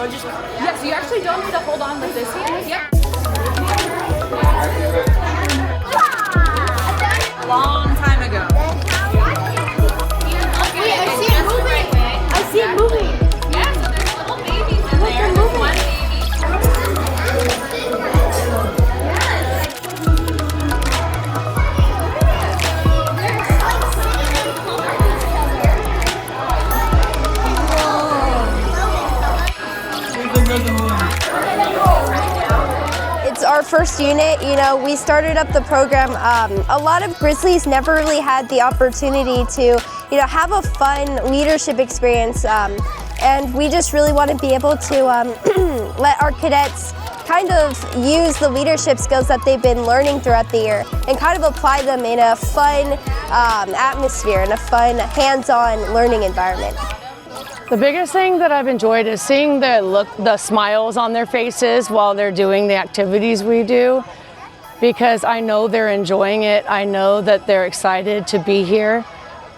Or just, yes, you actually don't need to hold on with this hand. Yep. A long time ago. Wait, I see it moving. I see it moving. Yeah, so there's little babies in there. There's one baby. It's our first unit. You know, we started up the program. A lot of Grizzlies never really had the opportunity to, you know, have a fun leadership experience, and we just really want to be able to let our cadets kind of use the leadership skills that they've been learning throughout the year and kind of apply them in a fun atmosphere, in a fun, hands-on learning environment. The biggest thing that I've enjoyed is seeing the smiles on their faces while they're doing the activities we do, because I know they're enjoying it. I know that they're excited to be here.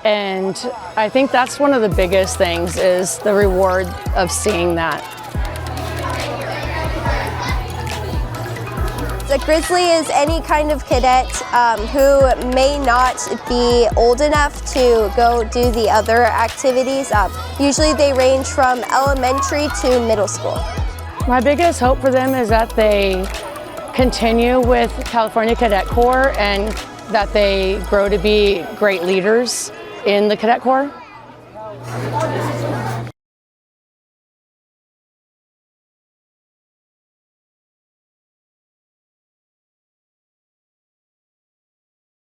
And I think that's one of the biggest things, is the reward of seeing that. A Grizzly is any kind of cadet who may not be old enough to go do the other activities. Usually they range from elementary to middle school. My biggest hope for them is that they continue with California Cadet Corps and that they grow to be great leaders in the Cadet Corps.